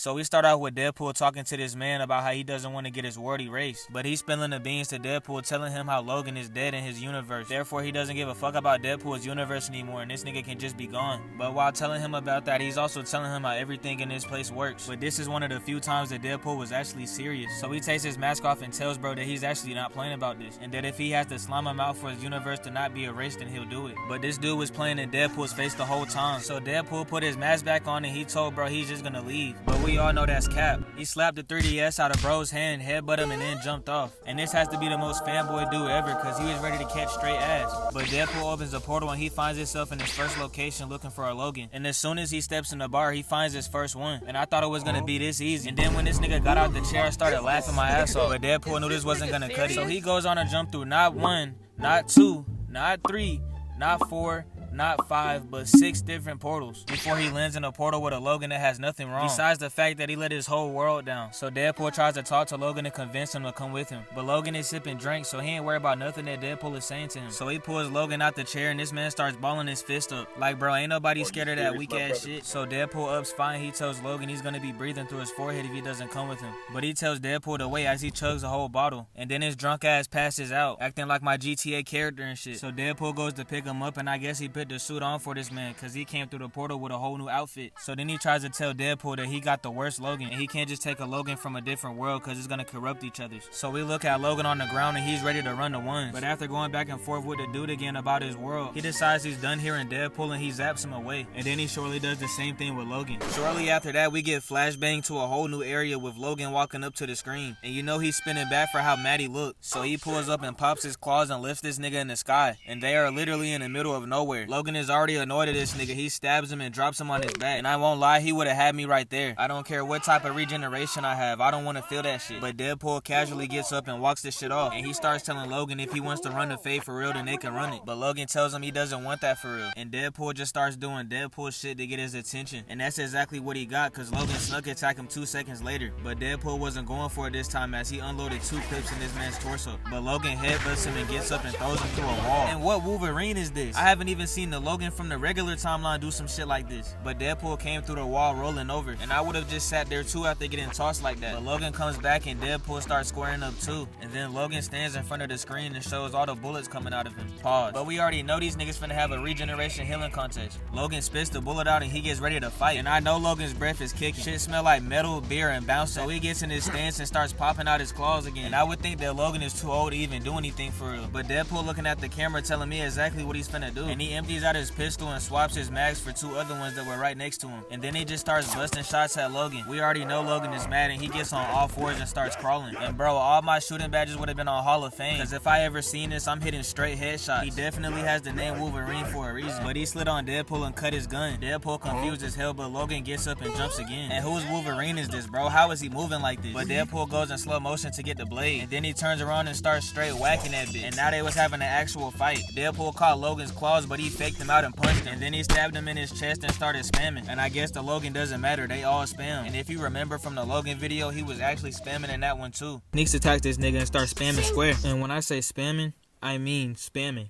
So we start out with Deadpool talking to this man about how he doesn't want to get his world erased, but he's spilling the beans to Deadpool, telling him how Logan is dead in his universe. Therefore, he doesn't give a fuck about Deadpool's universe anymore, and this nigga can just be gone. But while telling him about that, he's also telling him how everything in this place works. But this is one of the few times that Deadpool was actually serious. So he takes his mask off and tells bro that he's actually not playing about this, and that if he has to slime him out for his universe to not be erased, then he'll do it. But this dude was playing in Deadpool's face the whole time. So Deadpool put his mask back on and he told bro he's just gonna leave. But we all know that's cap. He slapped the 3DS out of bro's hand, headbutt him, and then jumped off. And this has to be the most fanboy dude ever, cause he was ready to catch straight ass. But Deadpool opens a portal and he finds himself in his first location looking for a Logan. And as soon as he steps in the bar, he finds his first one. And I thought it was gonna be this easy. And then when this nigga got out the chair, I started laughing my ass off. But Deadpool knew this wasn't gonna cut it. So he goes on a jump through not 1, not 2, not 3, not 4, not 5, but 6 different portals before he lands in a portal with a Logan that has nothing wrong, besides the fact that he let his whole world down. So Deadpool tries to talk to Logan and convince him to come with him, but Logan is sipping drinks, so he ain't worried about nothing that Deadpool is saying to him. So he pulls Logan out the chair and this man starts balling his fist up like, bro, ain't nobody scared of that weak ass shit. So Deadpool ups fine. He tells Logan he's gonna be breathing through his forehead if he doesn't come with him, but he tells Deadpool to wait as he chugs a whole bottle, and then his drunk ass passes out acting like my GTA character and shit. So Deadpool goes to pick him up, and I guess he put the suit on for this man because he came through the portal with a whole new outfit. So then he tries to tell Deadpool that he got the worst Logan and he can't just take a Logan from a different world because it's gonna corrupt each other's. So we look at Logan on the ground and he's ready to run the ones, but after going back and forth with the dude again about his world, he decides he's done hearing Deadpool and he zaps him away, and then he surely does the same thing with Logan. Shortly after that, we get flashbang to a whole new area with Logan walking up to the screen, and you know he's spinning back for how mad he looked. So he pulls up and pops his claws and lifts this nigga in the sky, and they are literally in the middle of nowhere. Logan is already annoyed at this nigga. He stabs him and drops him on his back, and I won't lie, he would have had me right there. I don't care what type of regeneration I have, I don't want to feel that shit. But Deadpool casually gets up and walks this shit off, and he starts telling Logan if he wants to run the fade for real, then they can run it. But Logan tells him he doesn't want that for real, and Deadpool just starts doing Deadpool shit to get his attention, and that's exactly what he got, cause Logan snuck attack him 2 seconds later. But Deadpool wasn't going for it this time as he unloaded 2 clips in this man's torso. But Logan headbutts him and gets up and throws him through a wall. And what Wolverine is this? I haven't even seen the Logan from the regular timeline do some shit like this. But Deadpool came through the wall rolling over, and I would have just sat there too after getting tossed like that. But Logan comes back and Deadpool starts squaring up too, and then Logan stands in front of the screen and shows all the bullets coming out of him. Pause. But we already know these niggas finna have a regeneration healing contest. Logan spits the bullet out and he gets ready to fight, and I know Logan's breath is kicking. Shit smell like metal, beer, and bounce. So he gets in his stance and starts popping out his claws again, and I would think that Logan is too old to even do anything for real. But Deadpool looking at the camera telling me exactly what he's finna do, and he empties out his pistol and swaps his mags for 2 other ones that were right next to him, and then he just starts busting shots at Logan. We already know Logan is mad, and he gets on all fours and starts crawling. And bro, all my shooting badges would have been on Hall of Fame, because if I ever seen this, I'm hitting straight headshots. He definitely has the name Wolverine for a reason. But he slid on Deadpool and cut his gun. Deadpool confused as hell, but Logan gets up and jumps again. And whose Wolverine is this, bro? How is he moving like this? But Deadpool goes in slow motion to get the blade, and then he turns around and starts straight whacking that bitch. And now they was having an actual fight. Deadpool caught Logan's claws, but he faked him out and punched him, and then he stabbed him in his chest and started spamming. And I guess the Logan doesn't matter, they all spam. And if you remember from the Logan video, he was actually spamming in that one too. Neeks attacks this nigga and starts spamming square. And when I say spamming, I mean spamming.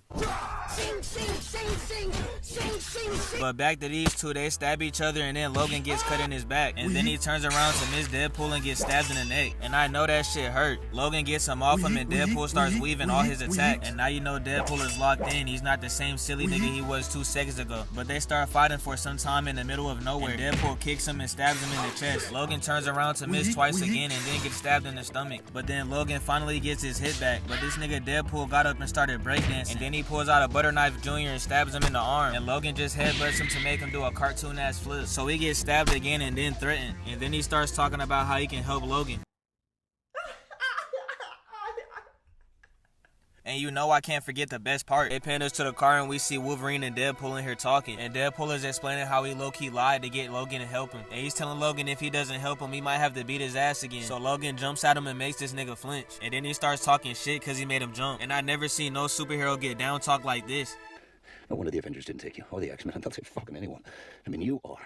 But back to these two, they stab each other, and then Logan gets cut in his back, and then he turns around to miss Deadpool and gets stabbed in the neck. And I know that shit hurt. Logan gets him off him, and Deadpool starts weaving all his attacks. And now you know Deadpool is locked in. He's not the same silly nigga he was 2 seconds ago. But they start fighting for some time in the middle of nowhere. And Deadpool kicks him and stabs him in the chest. Logan turns around to miss twice again and then gets stabbed in the stomach. But then Logan finally gets his hit back. But this nigga Deadpool got up and started breakdancing. And then he pulls out a butter knife Jr. and stabs him in the arm. And Logan just headbutts him to make him do a cartoon ass flip. So he gets stabbed again and then threatened. And then he starts talking about how he can help Logan. And you know I can't forget the best part. They pan us to the car and we see Wolverine and Deadpool in here talking. And Deadpool is explaining how he low-key lied to get Logan to help him. And he's telling Logan if he doesn't help him, he might have to beat his ass again. So Logan jumps at him and makes this nigga flinch. And then he starts talking shit because he made him jump. And I never seen no superhero get down talk like this. No wonder the Avengers didn't take you, or the X-Men. They'll take fucking anyone. I mean, you are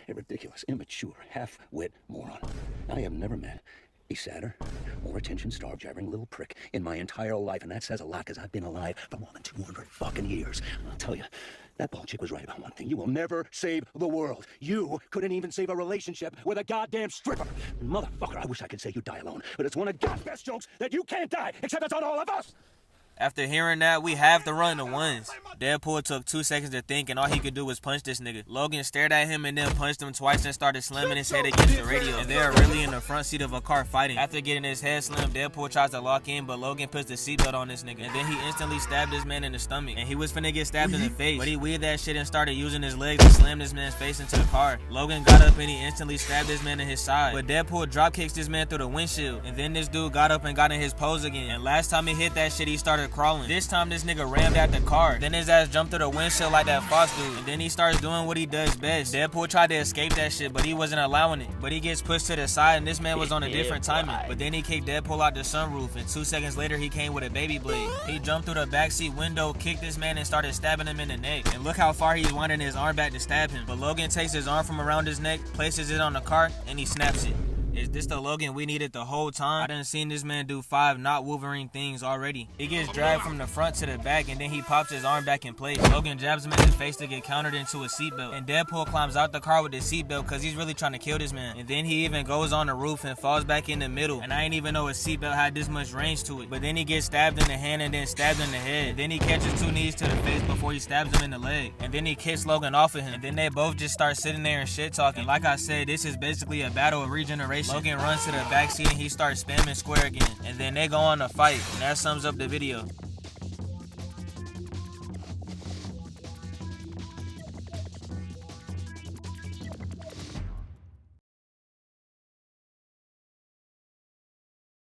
a ridiculous, immature, half-wit moron. I have never met a sadder, more attention-starved, jabbering little prick in my entire life, and that says a lot because I've been alive for more than 200 fucking years. I'll tell you, that bald chick was right about one thing. You will never save the world. You couldn't even save a relationship with a goddamn stripper. Motherfucker, I wish I could say you die alone, but it's one of God's best jokes that you can't die, except it's on all of us. After hearing that, we have to run the ones. Deadpool took 2 seconds to think, and all he could do was punch this nigga. Logan stared at him and then punched him twice and started slamming his head against the radio. And they are really in the front seat of a car fighting. After getting his head slammed, Deadpool tries to lock in, but Logan puts the seatbelt on this nigga. And then he instantly stabbed this man in the stomach. And he was finna get stabbed in the face, but he weaved that shit and started using his legs to slam this man's face into the car. Logan got up and he instantly stabbed this man in his side. But Deadpool drop kicks this man through the windshield. And then this dude got up and got in his pose again. And last time he hit that shit, he started crawling. This time this nigga rammed at the car. Then his ass jumped through the windshield like that Fox dude. And then he starts doing what he does best. Deadpool tried to escape that shit, but he wasn't allowing it. But he gets pushed to the side and this man was on a different timing. But then he kicked Deadpool out the sunroof and 2 seconds later he came with a baby blade. He jumped through the backseat window, kicked this man and started stabbing him in the neck. And look how far he's winding his arm back to stab him. But Logan takes his arm from around his neck, places it on the car, and he snaps it. Is this the Logan we needed the whole time? I done seen this man do 5 not Wolverine things already. He gets dragged from the front to the back and then he pops his arm back in place. Logan jabs him in his face to get countered into a seatbelt. And Deadpool climbs out the car with the seatbelt because he's really trying to kill this man. And then he even goes on the roof and falls back in the middle. And I didn't even know his seatbelt had this much range to it. But then he gets stabbed in the hand and then stabbed in the head. Then he catches 2 knees to the face before he stabs him in the leg. And then he kicks Logan off of him. And then they both just start sitting there and shit talking. Like I said, this is basically a battle of regeneration. Logan runs to the backseat and he starts spamming square again. And then they go on a fight. And that sums up the video.